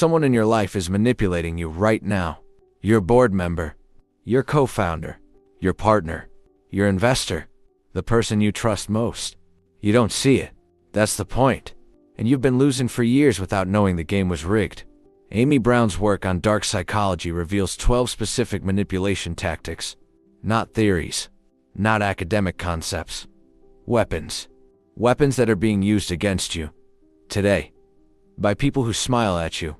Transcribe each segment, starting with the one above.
Someone in your life is manipulating you right now. Your board member, your co-founder, your partner, your investor, the person you trust most. You don't see it. That's the point. And you've been losing for years without knowing the game was rigged. Amy Brown's work on dark psychology reveals 12 specific manipulation tactics. Not theories. Not academic concepts. Weapons. Weapons that are being used against you. Today. By people who smile at you.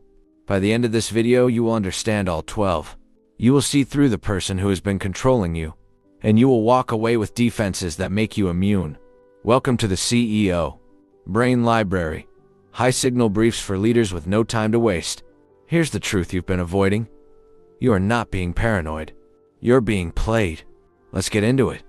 By the end of this video, you will understand all 12. You will see through the person who has been controlling you. And you will walk away with defenses that make you immune. Welcome to the CEO Brain Library. High-signal briefs for leaders with no time to waste. Here's the truth you've been avoiding. You are not being paranoid. You're being played. Let's get into it.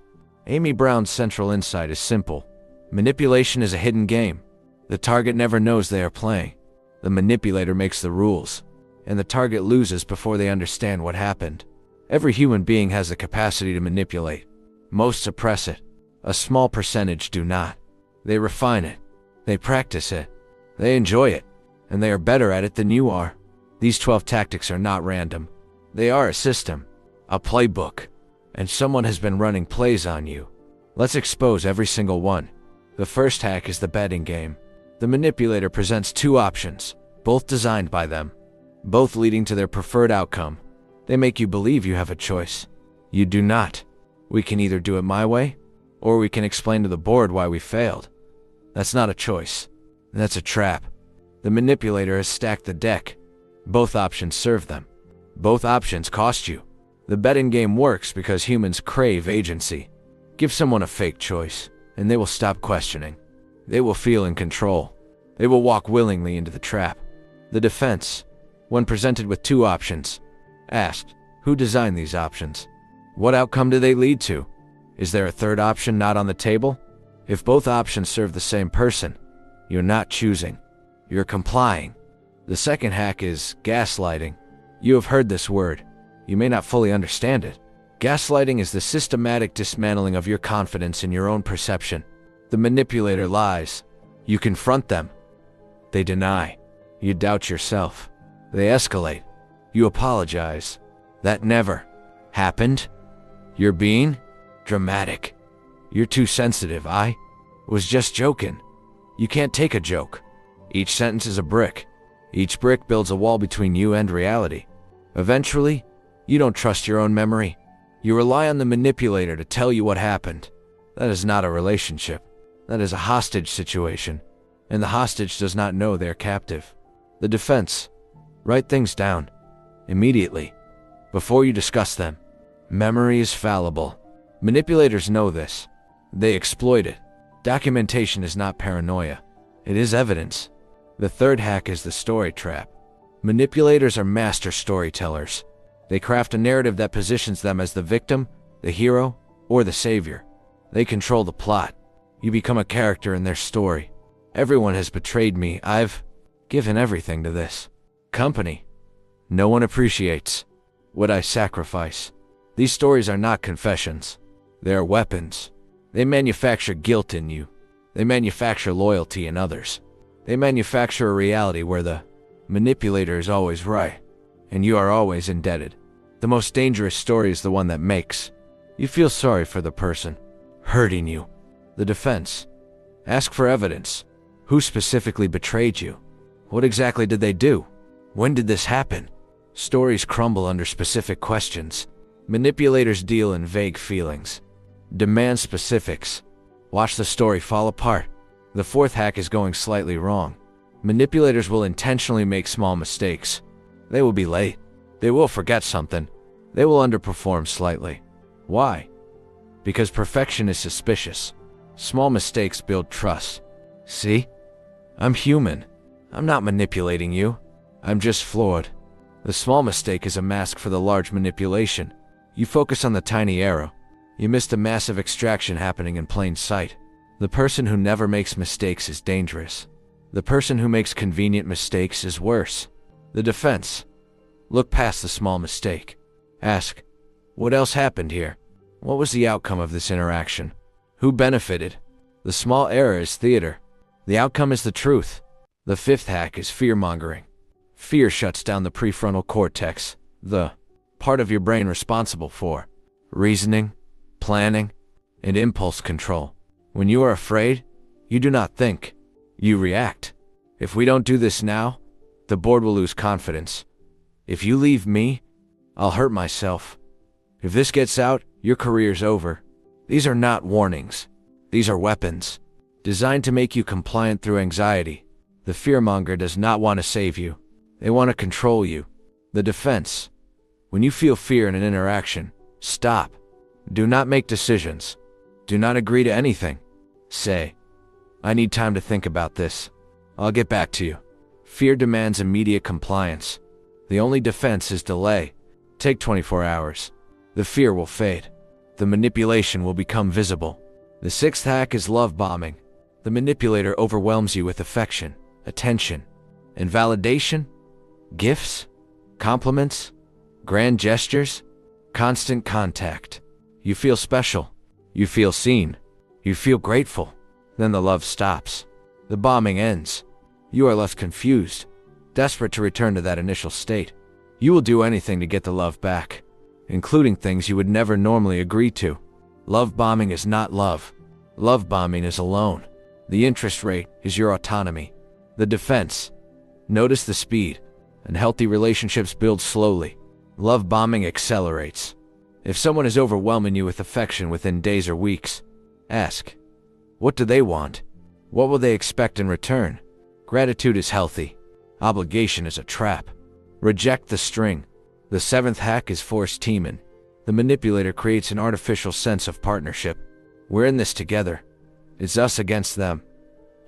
Amy Brown's central insight is simple. Manipulation is a hidden game. The target never knows they are playing. The manipulator makes the rules, and the target loses before they understand what happened. Every human being has the capacity to manipulate. Most suppress it. A small percentage do not. They refine it. They practice it. They enjoy it. And they are better at it than you are. These 12 tactics are not random. They are a system, a playbook, and someone has been running plays on you. Let's expose every single one. The first hack is the betting game. The manipulator presents two options, both designed by them, both leading to their preferred outcome. They make you believe you have a choice. You do not. We can either do it my way, or we can explain to the board why we failed. That's not a choice. That's a trap. The manipulator has stacked the deck. Both options serve them. Both options cost you. The betting game works because humans crave agency. Give someone a fake choice, and they will stop questioning. They will feel in control. They will walk willingly into the trap. The defense, when presented with two options, asked, who designed these options? What outcome do they lead to? Is there a third option not on the table? If both options serve the same person, you're not choosing. You're complying. The second hack is gaslighting. You have heard this word. You may not fully understand it. Gaslighting is the systematic dismantling of your confidence in your own perception. The manipulator lies. You confront them. They deny. You doubt yourself. They escalate. You apologize. That never happened. You're being dramatic. You're too sensitive. I was just joking. You can't take a joke. Each sentence is a brick. Each brick builds a wall between you and reality. Eventually, you don't trust your own memory. You rely on the manipulator to tell you what happened. That is not a relationship. That is a hostage situation. And the hostage does not know they're captive. The defense. Write things down. Immediately. Before you discuss them. Memory is fallible. Manipulators know this. They exploit it. Documentation is not paranoia. It is evidence. The third hack is the story trap. Manipulators are master storytellers. They craft a narrative that positions them as the victim, the hero, or the savior. They control the plot. You become a character in their story. Everyone has betrayed me. I've given everything to this company. No one appreciates what I sacrifice. These stories are not confessions. They are weapons. They manufacture guilt in you. They manufacture loyalty in others. They manufacture a reality where the manipulator is always right, and you are always indebted. The most dangerous story is the one that makes you feel sorry for the person hurting you. The defense. Ask for evidence. Who specifically betrayed you? What exactly did they do? When did this happen? Stories crumble under specific questions. Manipulators deal in vague feelings. Demand specifics. Watch the story fall apart. The fourth hack is going slightly wrong. Manipulators will intentionally make small mistakes. They will be late. They will forget something. They will underperform slightly. Why? Because perfection is suspicious. Small mistakes build trust. See? I'm human. I'm not manipulating you. I'm just flawed. The small mistake is a mask for the large manipulation. You focus on the tiny error. You miss the massive extraction happening in plain sight. The person who never makes mistakes is dangerous. The person who makes convenient mistakes is worse. The defense. Look past the small mistake. Ask, what else happened here? What was the outcome of this interaction? Who benefited? The small error is theater. The outcome is the truth. The fifth hack is fear-mongering. Fear shuts down the prefrontal cortex, the part of your brain responsible for reasoning, planning, and impulse control. When you are afraid, you do not think, you react. If we don't do this now, the board will lose confidence. If you leave me, I'll hurt myself. If this gets out, your career's over. These are not warnings. These are weapons, designed to make you compliant through anxiety. The fearmonger does not want to save you. They want to control you. The defense. When you feel fear in an interaction, stop. Do not make decisions. Do not agree to anything. Say, I need time to think about this. I'll get back to you. Fear demands immediate compliance. The only defense is delay. Take 24 hours. The fear will fade. The manipulation will become visible. The sixth hack is love bombing. The manipulator overwhelms you with affection, attention, and validation, gifts, compliments, grand gestures, constant contact. You feel special. You feel seen. You feel grateful. Then the love stops. The bombing ends. You are left confused, desperate to return to that initial state. You will do anything to get the love back, including things you would never normally agree to. Love bombing is not love. Love bombing is a loan. The interest rate is your autonomy. The defense. Notice the speed. Unhealthy relationships build slowly. Love bombing accelerates. If someone is overwhelming you with affection within days or weeks, ask, what do they want? What will they expect in return? Gratitude is healthy. Obligation is a trap. Reject the string. The seventh hack is forced teaming. The manipulator creates an artificial sense of partnership. We're in this together. It's us against them.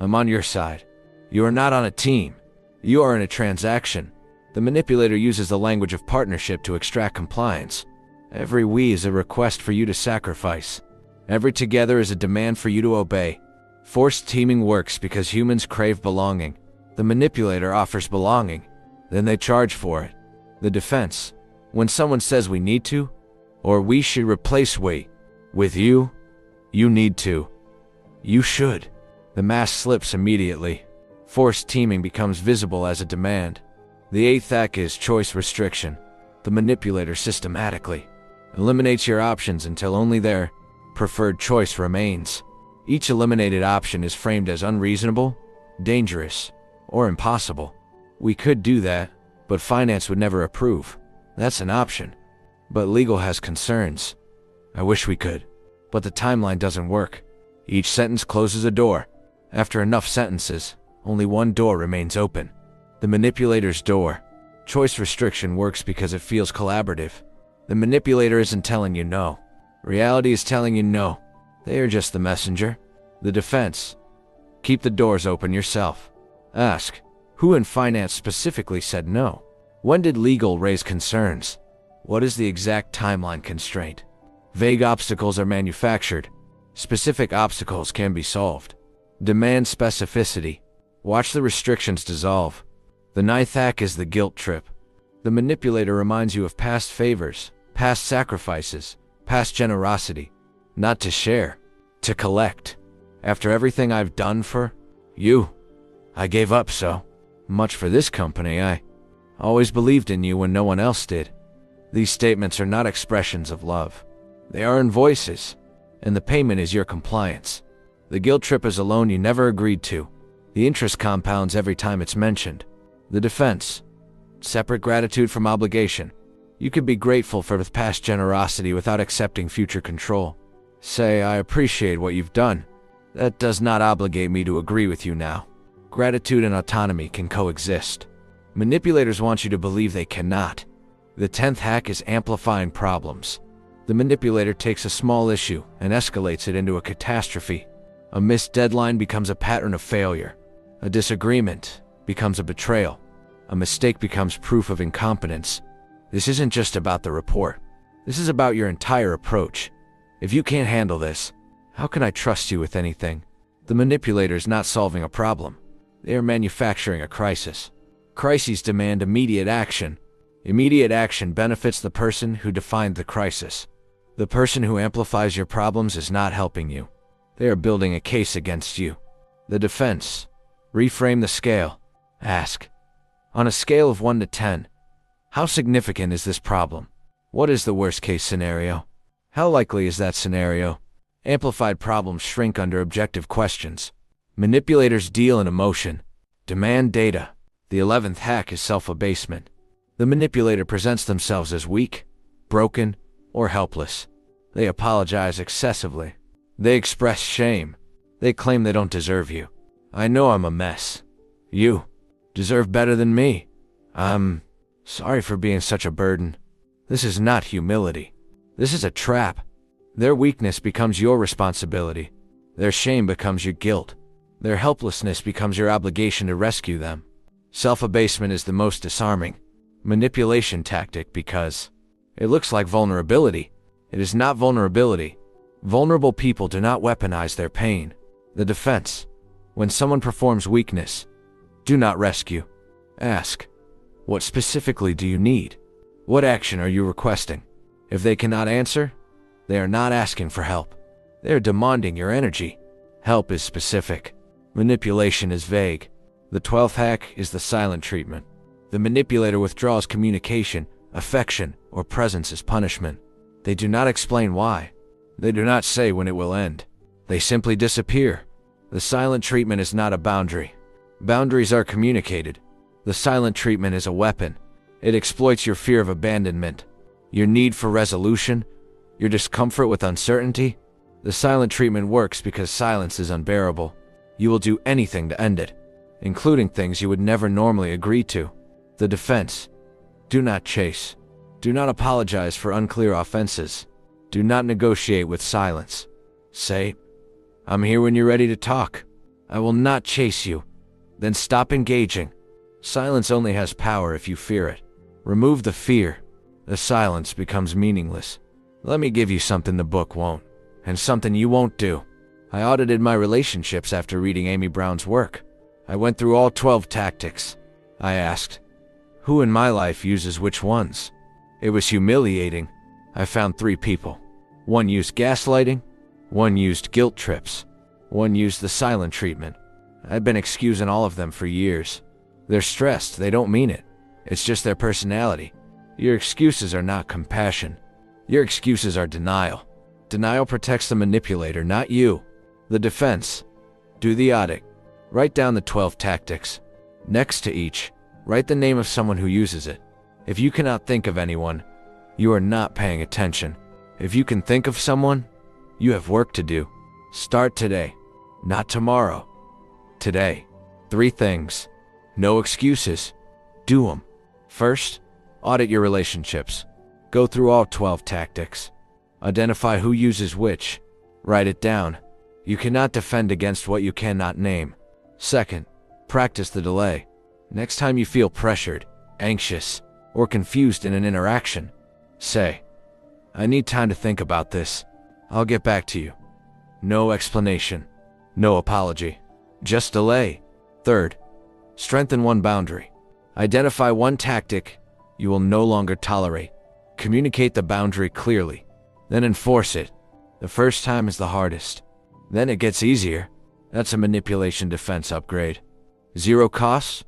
I'm on your side. You are not on a team. You are in a transaction. The manipulator uses the language of partnership to extract compliance. Every we is a request for you to sacrifice. Every together is a demand for you to obey. Forced teaming works because humans crave belonging. The manipulator offers belonging. Then they charge for it. The defense. When someone says we need to, or we should replace we with you need to. You should. The mask slips immediately. Forced teaming becomes visible as a demand. The eighth hack is choice restriction. The manipulator systematically eliminates your options until only their preferred choice remains. Each eliminated option is framed as unreasonable, dangerous, or impossible. We could do that, but finance would never approve. That's an option. But legal has concerns. I wish we could, but the timeline doesn't work. Each sentence closes a door. After enough sentences, only one door remains open. The manipulator's door. Choice restriction works because it feels collaborative. The manipulator isn't telling you no. Reality is telling you no. They are just the messenger. The defense. Keep the doors open yourself. Ask, who in finance specifically said no? When did legal raise concerns? What is the exact timeline constraint? Vague obstacles are manufactured. Specific obstacles can be solved. Demand specificity. Watch the restrictions dissolve. The ninth hack is the guilt trip. The manipulator reminds you of past favors, past sacrifices, past generosity. Not to share, to collect. After everything I've done for you, I gave up so much for this company. I always believed in you when no one else did. These statements are not expressions of love. They are invoices, and the payment is your compliance. The guilt trip is a loan you never agreed to. The interest compounds every time it's mentioned. The defense. Separate gratitude from obligation. You could be grateful for past generosity without accepting future control. Say, I appreciate what you've done. That does not obligate me to agree with you now. Gratitude and autonomy can coexist. Manipulators want you to believe they cannot. The 10th hack is amplifying problems. The manipulator takes a small issue and escalates it into a catastrophe. A missed deadline becomes a pattern of failure. A disagreement becomes a betrayal. A mistake becomes proof of incompetence. This isn't just about the report. This is about your entire approach. If you can't handle this, how can I trust you with anything? The manipulator is not solving a problem. They are manufacturing a crisis. Crises demand immediate action. Immediate action benefits the person who defined the crisis. The person who amplifies your problems is not helping you. They are building a case against you. The defense. Reframe the scale. Ask, On a scale of 1 to 10, how significant is this problem? What is the worst-case scenario? How likely is that scenario? Amplified problems shrink under objective questions. Manipulators deal in emotion, demand data. The 11th hack is self-abasement. The manipulator presents themselves as weak, broken, or helpless. They apologize excessively. They express shame. They claim they don't deserve you. I know I'm a mess. You deserve better than me. I'm sorry for being such a burden. This is not humility. This is a trap. Their weakness becomes your responsibility. Their shame becomes your guilt. Their helplessness becomes your obligation to rescue them. Self-abasement is the most disarming manipulation tactic because it looks like vulnerability. It is not vulnerability. Vulnerable people do not weaponize their pain. The defense: when someone performs weakness, do not rescue. Ask, what specifically do you need? What action are you requesting? If they cannot answer, they are not asking for help. They are demanding your energy. Help is specific. Manipulation is vague. The 12th hack is the silent treatment. The manipulator withdraws communication, affection, or presence as punishment. They do not explain why. They do not say when it will end. They simply disappear. The silent treatment is not a boundary. Boundaries are communicated. The silent treatment is a weapon. It exploits your fear of abandonment, your need for resolution, your discomfort with uncertainty. The silent treatment works because silence is unbearable. You will do anything to end it, including things you would never normally agree to. The defense: do not chase. Do not apologize for unclear offenses. Do not negotiate with silence. Say, I'm here when you're ready to talk. I will not chase you. Then stop engaging. Silence only has power if you fear it. Remove the fear. The silence becomes meaningless. Let me give you something the book won't, and something you won't do. I audited my relationships after reading Amy Brown's work. I went through all 12 tactics. I asked, who in my life uses which ones? It was humiliating. I found 3 people. One used gaslighting, one used guilt trips, one used the silent treatment. I've been excusing all of them for years. They're stressed, they don't mean it. It's just their personality. Your excuses are not compassion. Your excuses are denial. Denial protects the manipulator, not you. The defense: do the audit. Write down the 12 tactics. Next to each, write the name of someone who uses it. If you cannot think of anyone, you are not paying attention. If you can think of someone, you have work to do. Start today, not tomorrow. Today. 3 things. No excuses. Do them. First, audit your relationships. Go through all 12 tactics. Identify who uses which. Write it down. You cannot defend against what you cannot name. Second, practice the delay. Next time you feel pressured, anxious, or confused in an interaction, say, I need time to think about this. I'll get back to you. No explanation. No apology. Just delay. Third, strengthen one boundary. Identify one tactic you will no longer tolerate. Communicate the boundary clearly. Then enforce it. The first time is the hardest. Then it gets easier. That's a manipulation defense upgrade. 0 costs,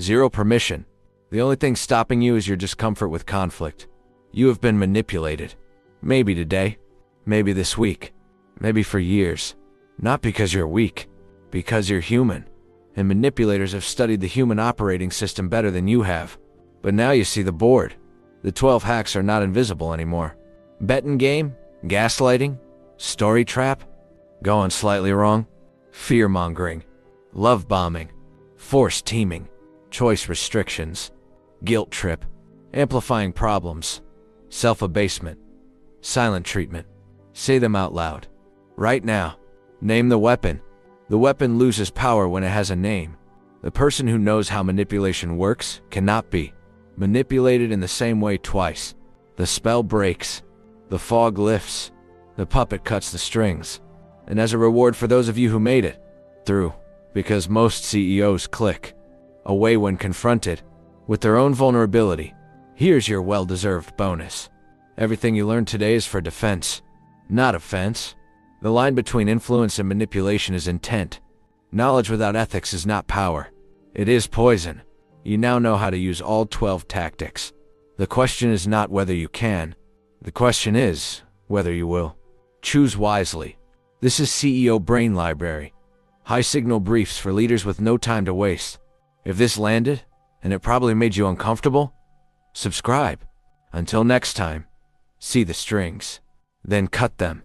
0 permission. The only thing stopping you is your discomfort with conflict. You have been manipulated. Maybe today, maybe this week, maybe for years. Not because you're weak, because you're human. And manipulators have studied the human operating system better than you have. But now you see the board. The 12 hacks are not invisible anymore. Betting game, gaslighting, story trap, going slightly wrong, fear-mongering, love bombing, forced teaming, choice restrictions, guilt trip, amplifying problems, self-abasement, silent treatment. Say them out loud. Right now. Name the weapon. The weapon loses power when it has a name. The person who knows how manipulation works cannot be manipulated in the same way twice. The spell breaks. The fog lifts. The puppet cuts the strings. And as a reward for those of you who made it through, because most CEOs click away when confronted with their own vulnerability, here's your well-deserved bonus. Everything you learned today is for defense, not offense. The line between influence and manipulation is intent. Knowledge without ethics is not power. It is poison. You now know how to use all 12 tactics. The question is not whether you can. The question is whether you will. Choose wisely. This is CEO Brain Library. High signal briefs for leaders with no time to waste. If this landed, and it probably made you uncomfortable, subscribe. Until next time, see the strings, then cut them.